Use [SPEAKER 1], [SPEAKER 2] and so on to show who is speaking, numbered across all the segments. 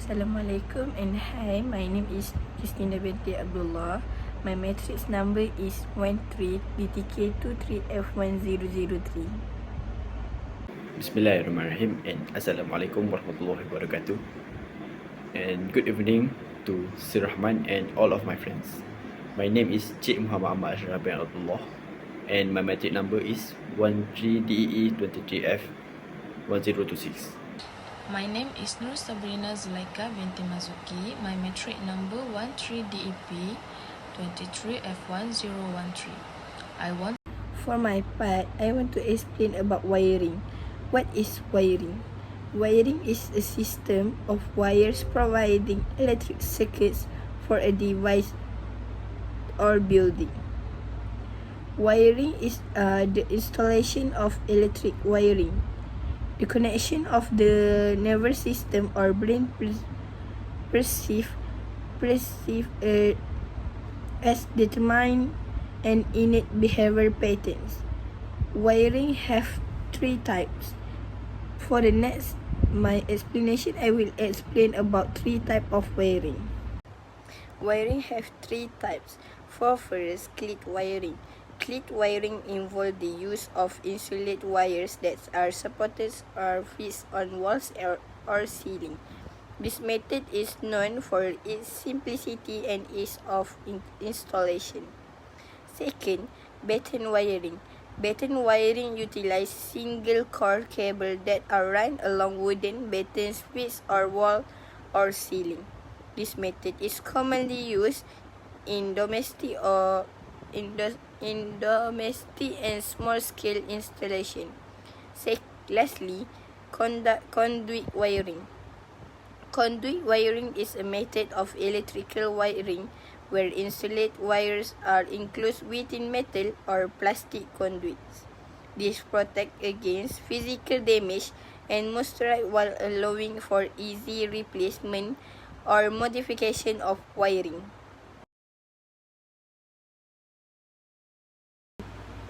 [SPEAKER 1] Assalamualaikum and hi, my name is Christina binti Abdullah. My matrix number is 13BTK23F1003.
[SPEAKER 2] Bismillahirrahmanirrahim and Assalamualaikum warahmatullahi wabarakatuh. And good evening to Sir Rahman and all of my friends. My name is Cik Muhammad Ahmad Ashraf bin Abdullah and my matric number is 13DEE23F1026.
[SPEAKER 3] My name is Nur Sabrina Zulaika binti Mazuki. My matric number 13DEP 23F1013.
[SPEAKER 1] For my part, I want to explain about wiring. What is wiring? Wiring is a system of wires providing electric circuits for a device or building. Wiring is the installation of electric wiring. The connection of the nervous system or brain perceive as determined and innate behavior patterns. Wiring have three types. For the next my explanation, I will explain about three types of wiring. Wiring have three types. For first, cleat wiring. Cleat wiring involves the use of insulated wires that are supported or fixed on walls or ceiling. This method is known for its simplicity and ease of installation. Second, batten wiring. Batten wiring utilizes single core cable that are run along wooden battens fixed on wall or ceiling. This method is commonly used in domestic and small-scale installation. Lastly, conduit wiring. Conduit wiring is a method of electrical wiring where insulated wires are enclosed within metal or plastic conduits. This protects against physical damage and moisture while allowing for easy replacement or modification of wiring.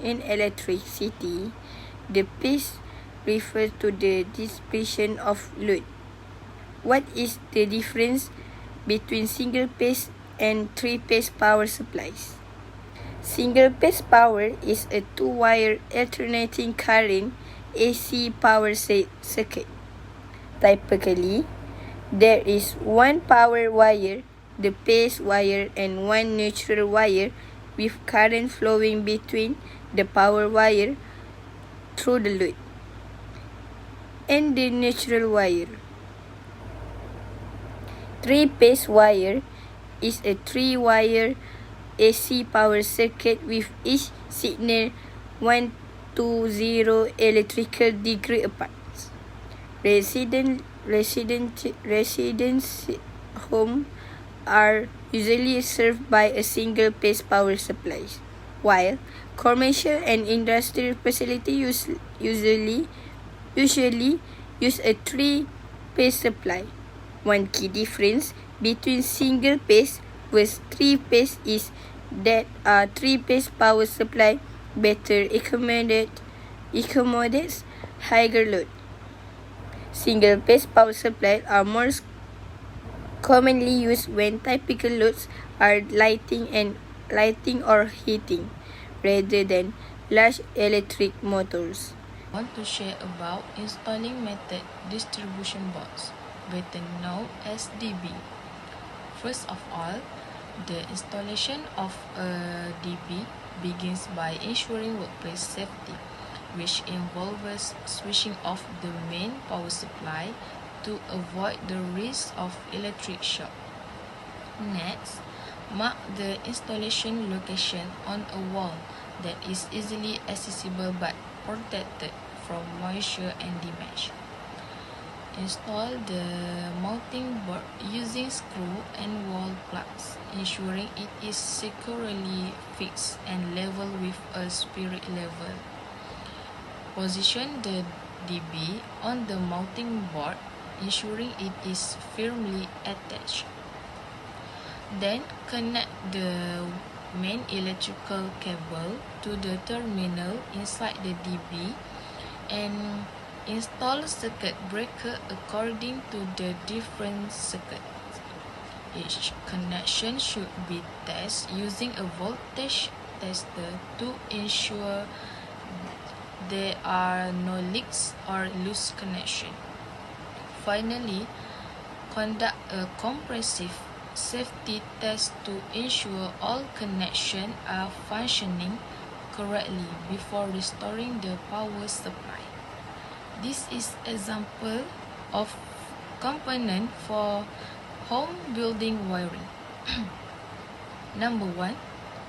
[SPEAKER 1] In electricity, the phase refers to the dissipation of load. What is the difference between single-phase and three-phase power supplies? Single-phase power is a two-wire alternating current AC power circuit. Typically, there is one power wire, the phase wire, and one neutral wire with current flowing between the power wire through the load and the neutral wire. Three-phase wire is a three-wire AC power circuit with each signal 120 electrical degree apart. Residents home are usually served by a single-phase power supply, while commercial and industrial facilities usually use a three-phase supply. One key difference between single-phase versus three-phase is that a three-phase power supply better accommodates higher load. Single-phase power supplies are more commonly used when typical loads are lighting or heating, rather than large electric motors.
[SPEAKER 3] I want to share about installing method distribution box, better known as DB. First of all, the installation of a DB begins by ensuring workplace safety, which involves switching off the main power supply to avoid the risk of electric shock. Next, mark the installation location on a wall that is easily accessible but protected from moisture and damage. Install the mounting board using screw and wall plugs, ensuring it is securely fixed and level with a spirit level. Position the DB on the mounting board, ensuring it is firmly attached. Then connect the main electrical cable to the terminal inside the DB and Install circuit breaker according to the different circuits. Each connection should be tested using a voltage tester to ensure there are no leaks or loose connection. Finally, conduct a comprehensive safety test to ensure all connections are functioning correctly before restoring the power supply. This is example of component for home building wiring. Number 1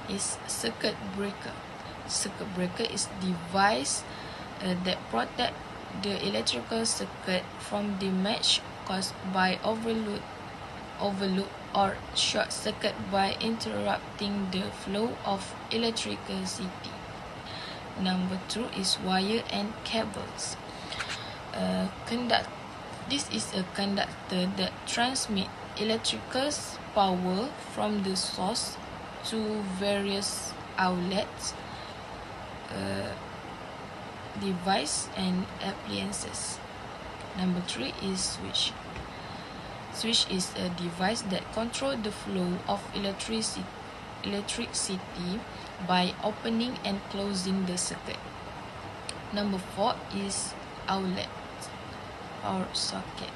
[SPEAKER 3] is circuit breaker. Circuit breaker is device that protect the electrical circuit from damage caused by overload or short circuit by interrupting the flow of electricity. Number 2 is wire and cables. This is a conductor that transmits electrical power from the source to various outlets, device and appliances. Number 3 is switch. Switch is a device that controls the flow of electricity by opening and closing the circuit. Number 4 is outlet or socket.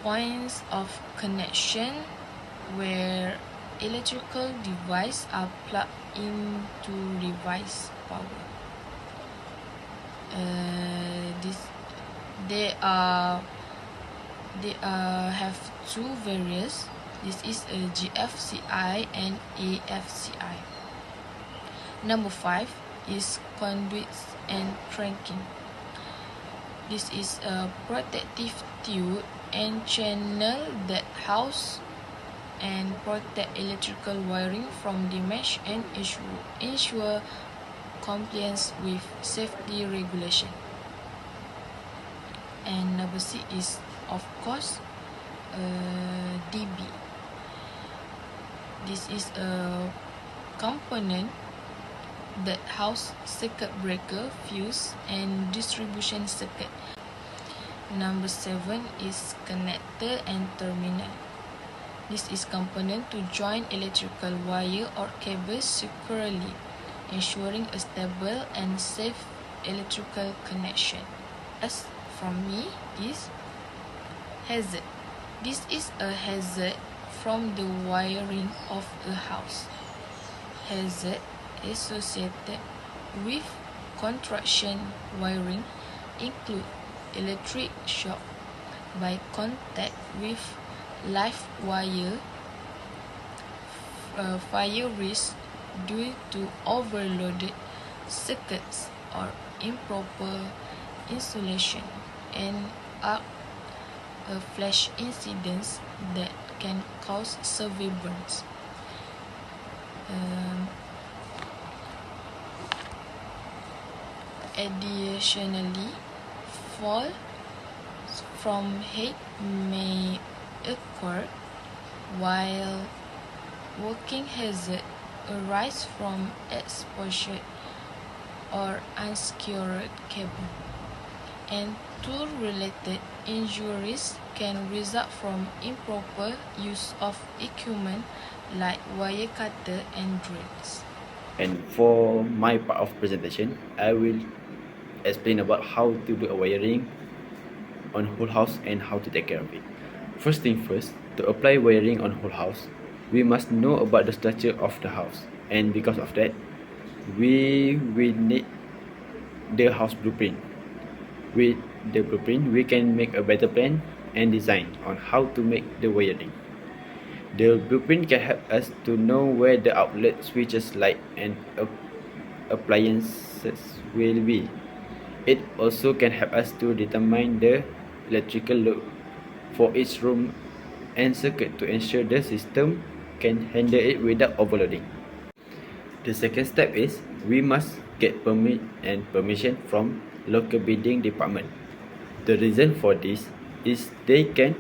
[SPEAKER 3] Points of connection where electrical devices are plugged into device power. They have two variants. This is a GFCI and AFCI. Number 5 is conduits and cranking. This is a protective tube and channel that house and protect electrical wiring from damage and ensure compliance with safety regulation. And number 6 is, of course, DB. This is a component that house circuit breaker, fuse, and distribution circuit. Number 7 is connector and terminal. This is component to join electrical wire or cable securely, ensuring a stable and safe electrical connection. As from me is hazard. This is a hazard from the wiring of a house. Hazard associated with construction wiring include electric shock by contact with live wire, fire risk due to overloaded circuits or improper insulation, and arc flash incidents that can cause severe burns. Additionally, fall from height may occur while working. Hazard arise from exposure or unsecured cable, and tool-related injuries can result from improper use of equipment like wire cutter and drills.
[SPEAKER 2] And for my part of presentation, I will explain about how to do a wiring on whole house and how to take care of it. First thing first, to apply wiring on whole house, we must know about the structure of the house, and because of that, we will need the house blueprint. With the blueprint, we can make a better plan and design on how to make the wiring. The blueprint can help us to know where the outlet, switches, light and appliances will be. It also can help us to determine the electrical load for each room and circuit to ensure the system can handle it without overloading. The second step is we must get permit and permission from local building department. The reason for this is they can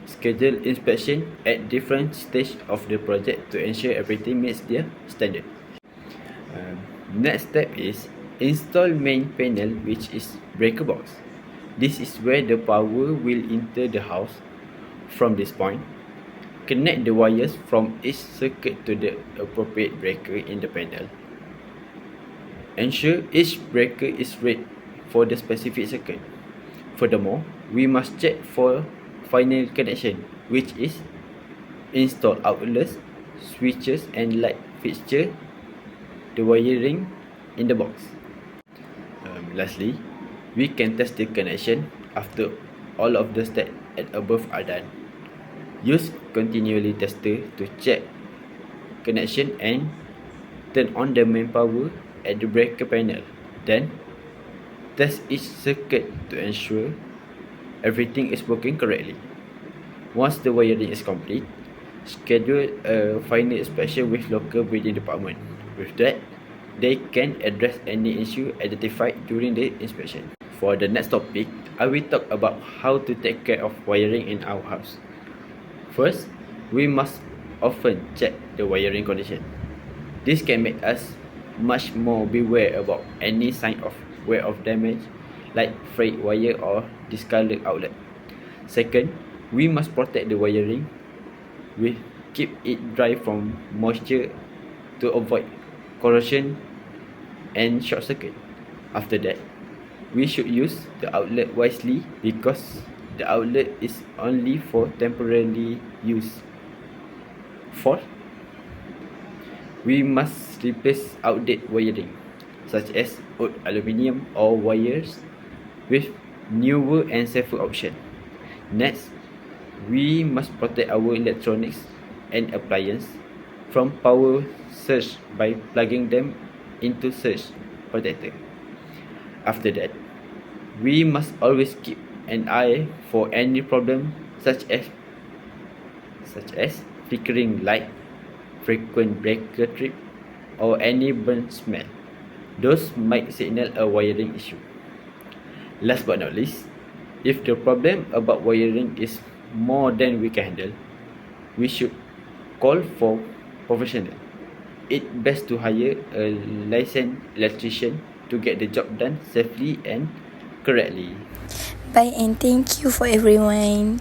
[SPEAKER 2] schedule inspection at different stages of the project to ensure everything meets their standard. Next step is Install main panel, which is breaker box. This is where the power will enter the house. From this point, connect the wires from each circuit to the appropriate breaker in the panel. Ensure each breaker is read for the specific circuit. Furthermore, we must check for final connection, which is install outlets, switches and light fixture, the wiring in the box. Lastly, we can test the connection after all of the steps at above are done. Use continually tester to check connection and turn on the main power at the breaker panel. Then, test each circuit to ensure everything is working correctly. Once the wiring is complete, schedule a final inspection with local building department. With that, they can address any issue identified during the inspection. For the next topic, I will talk about how to take care of wiring in our house. First, we must often check the wiring condition. This can make us much more beware about any sign of wear or damage like frayed wire or discolored outlet. Second, we must protect the wiring. We keep it dry from moisture to avoid corrosion and short circuit. After that, we should use the outlet wisely because the outlet is only for temporary use. Fourth, we must replace outdated wiring such as old aluminium or wires with newer and safer option. Next, we must protect our electronics and appliances from power surge by plugging them into surge protector. After that, we must always keep an eye for any problem such as flickering light, frequent breaker trip, or any burnt smell. Those might signal a wiring issue. Last but not least, if the problem about wiring is more than we can handle, we should call for professional. It's best to hire a licensed electrician to get the job done safely and correctly.
[SPEAKER 1] Bye and thank you for everyone.